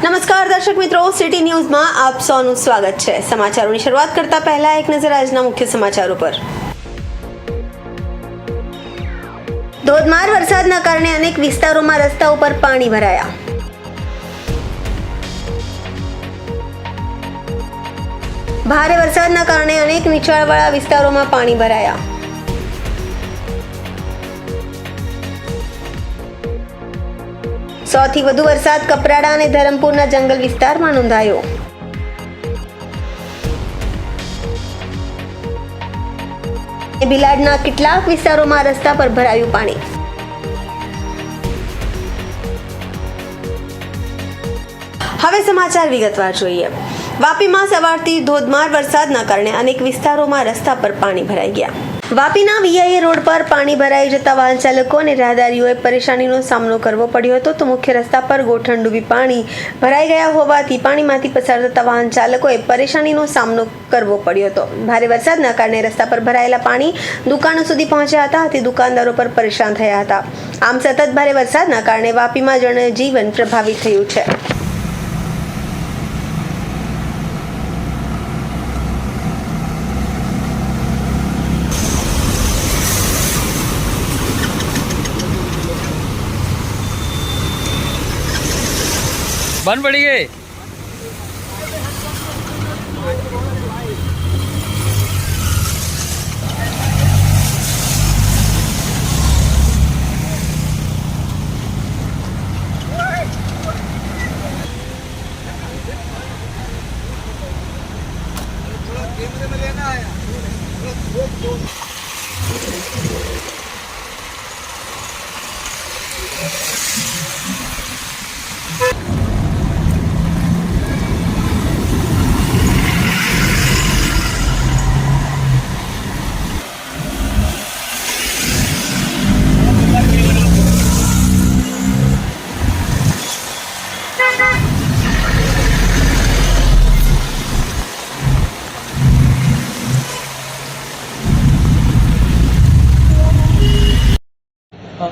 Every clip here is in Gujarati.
નમસ્કાર દર્શક મિત્રો, સિટી ન્યૂઝમાં આપ સૌનું સ્વાગત છે। સમાચારોની શરૂઆત કરતા પહેલા એક નજર આજના મુખ્ય સમાચારો પર। ધોધમાર વરસાદના કારણે અનેક વિસ્તારોમાં રસ્તા ઉપર પાણી ભરાયા। ભારે વરસાદના કારણે અનેક નીચાણવાળા વિસ્તારોમાં પાણી ભરાયા। સૌથી વધુ વરસાદ કપરાડા અને ધરમપુરના જંગલ વિસ્તારમાં નોંધાયો। ભિલાડના કેટલાક વિસ્તારોમાં રસ્તા પર ભરાયું પાણી। હવે સમાચાર વિગતવાર જોઈએ। વાપીમાં સવારથી ધોધમાર વરસાદના કારણે અનેક વિસ્તારોમાં રસ્તા પર પાણી ભરાઈ ગયા। વાપીના વીઆઈએ રોડ પર પાણી ભરાઈ જતા વાહન ચાલકો અને રાહદારીઓએ પરેશાનીનો સામનો કરવો પડ્યો હતો, તો મુખ્ય રસ્તા પર ગોઠણ ડૂબી પાણી ભરાઈ ગયા હોવાથી પાણીમાંથી પસાર થતા વાહન ચાલકોએ પરેશાનીનો સામનો કરવો પડ્યો હતો। ભારે વરસાદના કારણે રસ્તા પર ભરાયેલા પાણી દુકાનો સુધી પહોંચ્યા હતા, આથી દુકાનદારો પર પરેશાન થયા હતા। આમ સતત ભારે વરસાદના કારણે વાપીમાં જનજીવન પ્રભાવિત થયું છે। बंद पड़ी गई।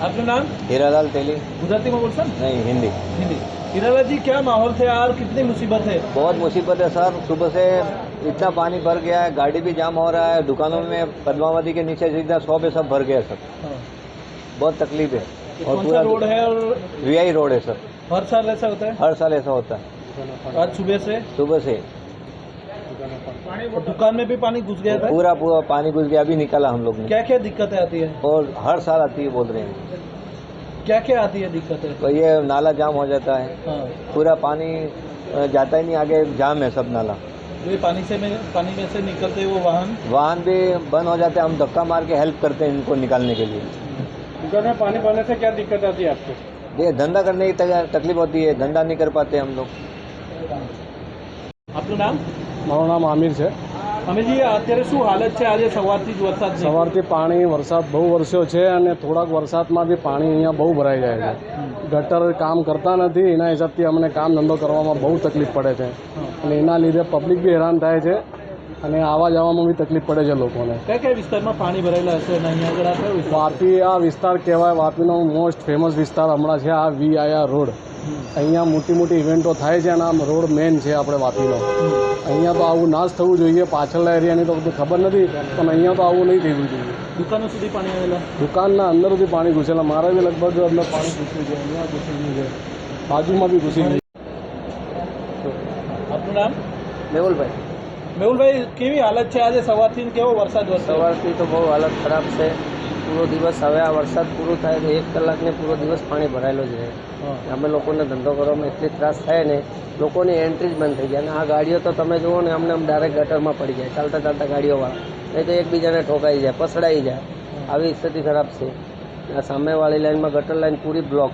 आपका नाम? हीरालाल तेली। गुजराती में बोल सर? नहीं, हिंदी। हिंदी। हीरालाल जी, क्या माहौल थे यार, कितनी मुसीबत है? बहुत मुसीबत है सर, सुबह से इतना पानी भर गया है, गाड़ी भी जाम हो रहा है, दुकानों में पद्मावती के नीचे सीधा 100 पे सब भर गया सर। हाँ। बहुत तकलीफ है। और पूरा रोड है और वीआई रोड है सर। हर साल ऐसा होता है? हर साल ऐसा होता है। आज सुबह से और दुकान में भी पानी घुस गया था? पूरा पानी घुस गया, अभी निकाला हम लोग ने। क्या क्या दिक्कतें आती है? और हर साल आती है बोल रहे हैं। क्या क्या आती है दिक्कतें? तो ये नाला जाम हो जाता है, हाँ। पूरा पानी जाता ही नहीं, आगे जाम है सब नाला। ये पानी में से निकलते वो वाहन भी बंद हो जाते हैं, हम धक्का मार के हेल्प करते हैं इनको निकालने के लिए। दुकान में पानी भरने से क्या दिक्कत आती है आपको? ये धंधा करने की तकलीफ होती है, धंधा नहीं कर पाते हम लोग। आपનું નામ? મારું નામ આમિર છે। અમીરજી, અત્યારે શું હાલત છે? આજે સવારથી જ વરસાદ સવારથી પાણી વરસાદ બહુ વરસ્યો છે અને થોડાક વરસાદમાં બી પાણી અહીંયા બહુ ભરાઈ જાય છે। ગટર કામ કરતા નથી, એના હિસાબથી અમને કામ ધંધો કરવામાં બહુ તકલીફ પડે છે અને એના લીધે પબ્લિક બી હેરાન થાય છે અને આવવા જવામાં બી તકલીફ પડે છે લોકોને। કયા કયા વિસ્તારમાં પાણી ભરાયેલા હશે અને અહીંયા આગળ આ કયો વિસ્તાર? વાપી આ વિસ્તાર કહેવાય, વાપીનો મોસ્ટ ફેમસ વિસ્તાર હમણાં છે આ વીઆઈઆર રોડ। અહીંયા મોટી મોટી ઇવેન્ટો થાય છે અને આ રોડ મેન છે આપણે વાપીનો। અહીંયા તો આવું ના જ થવું જોઈએ, પાછળના એરિયાની તો બધું ખબર નથી, પણ અહીંયા તો આવું નહીં થવું જોઈએ। દુકાનો સુધી પાણી આવેલા? દુકાનના અંદર સુધી પાણી ઘૂસેલા, મારે બી લગભગ અંદર પાણી ઘૂસી છે, અહીંયા ઘૂસી ગયું છે, બાજુમાં બી ઘૂસી ગયું। આપનું નામ? મેહુલભાઈ। મેહુલભાઈ, કેવી હાલત છે આજે સવારથી? કેવો વરસાદ વરસ્યો? સવારથી તો બહુ હાલત ખરાબ છે। પૂરો દિવસ હવે આ વરસાદ પૂરો થાય તો 1 કલાકને પૂરો દિવસ પાણી ભરાયેલો જ રહે। અમે લોકોને ધંધો કરવામાં એટલી ત્રાસ થાય ને, લોકોની એન્ટ્રી જ બંધ થઈ જાય અને આ ગાડીઓ તો તમે જુઓ ને અમને ડાયરેક્ટ ગટરમાં પડી જાય, ચાલતા ચાલતા ગાડીઓવાળા, નહીં તો એકબીજાને ઠોકાઈ જાય, પસડાઈ જાય, આવી સ્થિતિ ખરાબ છે। આ સામેવાળી લાઇનમાં ગટર લાઇન પૂરી બ્લોક,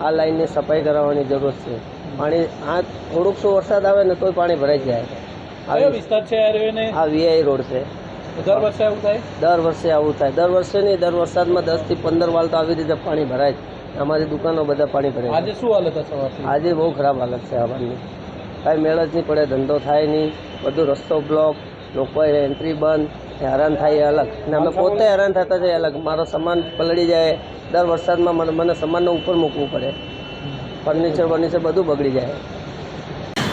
આ લાઇનની સફાઈ કરાવવાની જરૂર છે। પાણી આ થોડુંક શું વરસાદ આવે ને તોય પાણી ભરાઈ જાય। કયો વિસ્તાર છે યાર? આ વીઆઈ રોડ છે। દર વર્ષે આવું થાય? દર વર્ષે આવું થાય, દર વર્ષે નહીં, દર વરસાદમાં 10 થી 15 વાલ તો આવી રીતે પાણી ભરાય જ। અમારી દુકાનો બધા પાણી ભરાય। આજે શું હાલત છે સવારથી? આજે બહુ ખરાબ હાલત છે હવાની, કાંઈ મેળ જ નહીં પડે, ધંધો થાય નહીં, બધું રસ્તો બ્લોક, લોકોએ એન્ટ્રી બંધ, હેરાન થાય એ અલગ અને અમે પોતે હેરાન થતા જઈએ અલગ। મારો સામાન પલળી જાય, દર વરસાદમાં મને સામાનને ઉપર મૂકવું પડે, ફર્નિચર બધું બગડી જાય।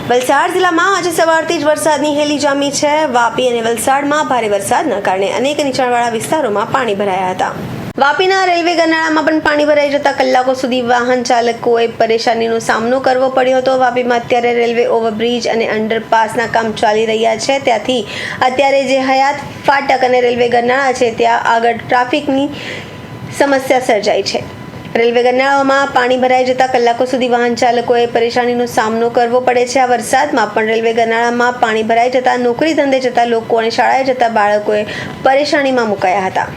વલસાડ જિલ્લામાં આજે સવારથી જ વરસાદની હેલી જામી છે. વાપી અને વલસાડમાં ભારે વરસાદના કારણે અનેક નીચાણવાળા વિસ્તારોમાં પાણી ભરાયા હતા. વાપીના રેલવે ગરનાળામાં પણ પાણી ભરાઈ જતા કલાકો સુધી વાહન ચાલકોએ પરેશાનીનો સામનો કરવો પડ્યો હતો. વાપીમાં અત્યારે રેલવે ઓવરબ્રિજ અને અંડરપાસના કામ ચાલી રહ્યા છે. ત્યાંથી અત્યારે જે હયાત ફાટક અને રેલવે ગરનાળા છે ત્યાં આગળ ટ્રાફિકની સમસ્યા સર્જાઈ છે. રેલવે ગરનાળામાં પાણી ભરાઈ જતા કલાકો સુધી વાહન ચાલકોએ પરેશાનીનો સામનો કરવો પડે છે. આ વરસાદમાં પણ રેલવે ગરનાળામાં પાણી ભરાઈ જતા નોકરી ધંધે જતા લોકો અને શાળાએ જતા બાળકોએ પરેશાનીમાં મુકાયા હતા.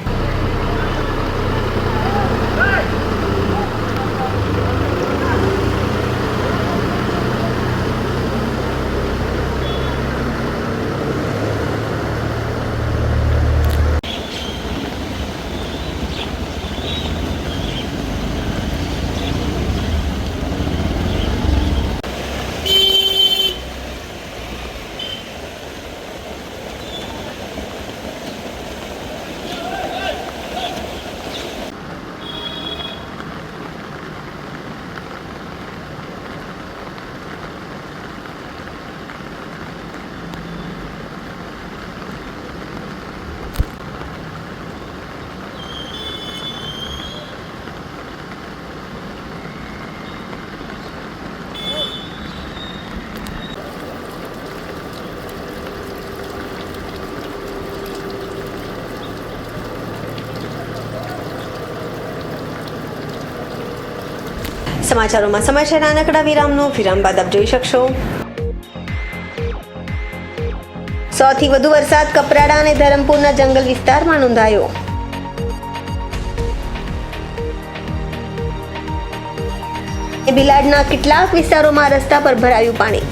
સમાચારોમાં સમય છે નાનકડા વિરામનો. વિરામ બાદ આપ જોઈ શકશો. સૌથી વધુ વરસાદ કપરાડા અને ધરમપુરના જંગલ વિસ્તારમાં નોંધાયો. ભિલાડના કેટલાક વિસ્તારોમાં રસ્તા પર ભરાયું પાણી.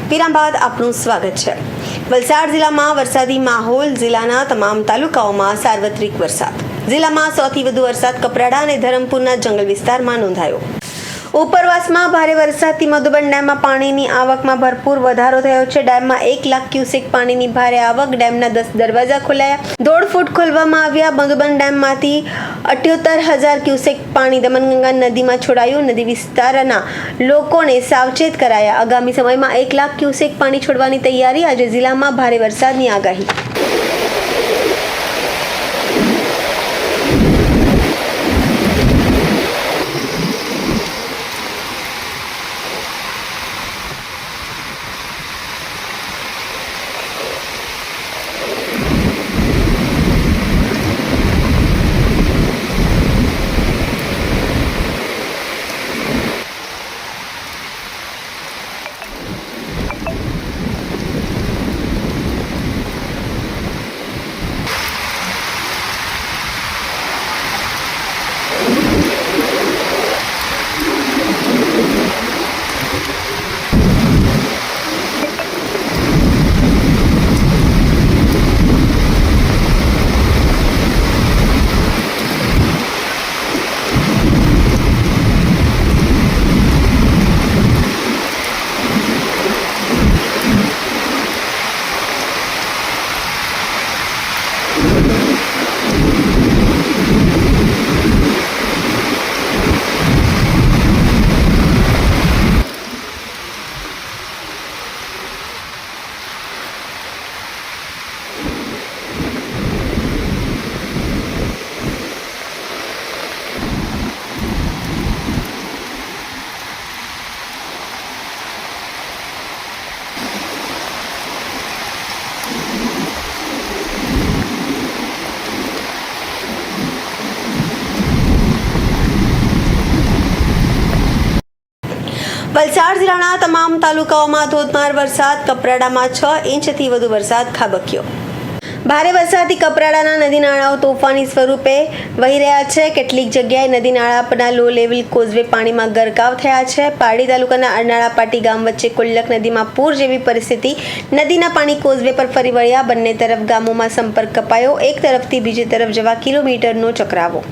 વિરામ બાદ આપનું સ્વાગત છે. વલસાડ જિલ્લામાં વરસાદી માહોલ. જિલ્લાના તમામ તાલુકાઓમાં સાર્વત્રિક વરસાદ. જિલ્લામાં સૌથી વધુ વરસાદ કપરાડા અને ધરમપુરના જંગલ વિસ્તારમાં નોંધાયો. ઉપરવાસમાં ભારે વરસાદથી મધુબન ડેમમાં પાણીની આવકમાં ભરપૂર વધારો થયો છે. ડેમમાં 1 લાખ ક્યુસેક પાણીની ભારે આવક. ડેમના 10 દરવાજા ખોલાયા. 1.5 ફૂટ ખોલવામાં આવ્યા. મધુબન ડેમમાંથી 78,000 ક્યુસેક પાણી દમણગંગા નદીમાં છોડાયું. નદી વિસ્તારના લોકોને સાવચેત કરાયા. આગામી સમયમાં 1 લાખ ક્યુસેક પાણી છોડવાની તૈયારી. આજે જિલ્લામાં ભારે વરસાદની આગાહી. વલસાડ જિલ્લાના તમામ તાલુકાઓમાં ધોધમાર વરસાદ, કપરાડામાં 6 ઇંચથી વધુ વરસાદ ખાબક્યો. ભારે વરસાદથી કપરાડાના નદી નાળાઓ તોફાની સ્વરૂપે વહી રહ્યા છે. કેટલીક જગ્યાએ નદી નાળા પરના લો લેવલ કોઝવે પાણીમાં ગરકાવ થયા છે. પારડી તાલુકાના અરનાળા પાટી ગામ વચ્ચે કુલ્લક નદીમાં પૂર જેવી પરિસ્થિતિ. નદીના પાણી કોઝવે પર ફરી વળ્યા. બંને તરફ ગામોમાં સંપર્ક કપાયો. એક તરફથી બીજી તરફ જવા કિલોમીટરનો ચક્રાવો.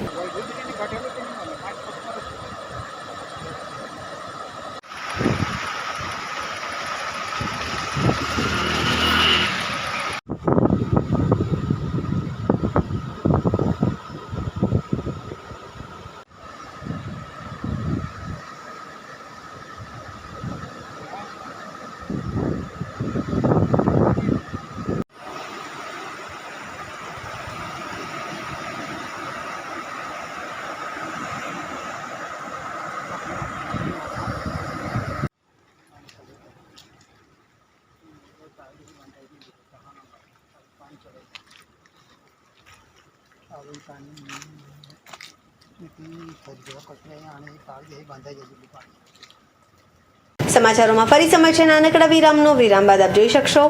સમાચારોમાં ફરી સમય છે નાનકડા વિરામનો. વિરામ બાદ આપ જોઈ શકશો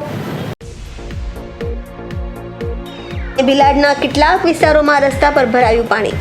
ભીલાડના કેટલાક વિસ્તારોમાં રસ્તા પર ભરાયું પાણી.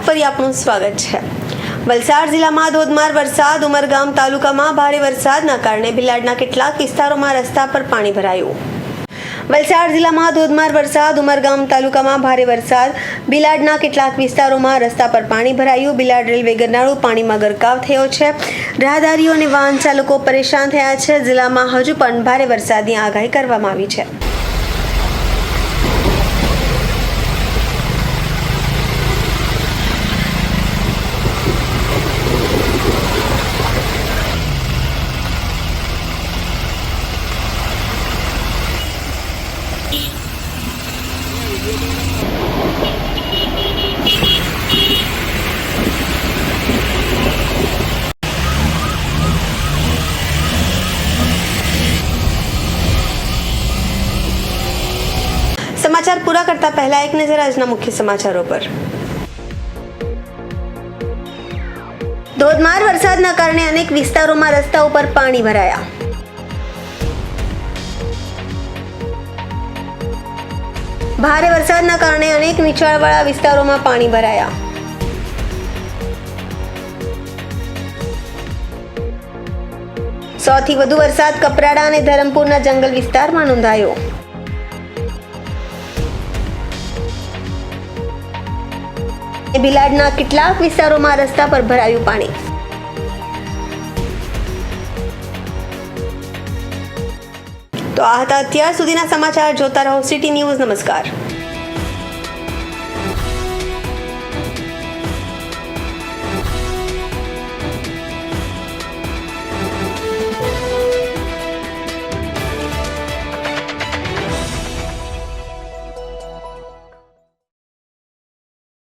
ફરી આપનું સ્વાગત છે. વલસાડ જિલ્લામાં ધોધમાર વરસાદ. ઉમરગામ તાલુકામાં ભારે વરસાદના કારણે ભીલાડના કેટલાક વિસ્તારોમાં રસ્તા પર પાણી ભરાયું. વલસાડ જિલ્લામાં ધોધમાર વરસાદ. ઉમરગામ તાલુકામાં ભારે વરસાદ. ભીલાડના કેટલાક વિસ્તારોમાં રસ્તા પર પાણી ભરાયું. ભીલાડ રેલવે ગરનાળું પાણીમાં ગરકાવ થયો છે. રાહદારીઓ અને વાહન ચાલકો પરેશાન થયા છે. જિલ્લામાં હજુ પણ ભારે વરસાદની આગાહી કરવામાં આવી છે. સમાચાર પૂરા કરતા પહેલા એક નજર આજના મુખ્ય સમાચારો પર. ધોધમાર વરસાદના કારણે અનેક વિસ્તારોમાં રસ્તાઓ પર પાણી ભરાયા. ભારે વરસાદના કારણે અનેક નીચાણવાળા વિસ્તારોમાં પાણી ભરાયા. સૌથી વધુ વરસાદ કપરાડા અને ધરમપુરના જંગલ વિસ્તારમાં નોંધાયો. ભિલાડના કેટલાક વિસ્તારોમાં રસ્તા પર ભરાયું પાણી. તો આ હતા અત્યાર સુધીના સમાચાર. જોતા રહો સિટી ન્યૂઝ. નમસ્કાર.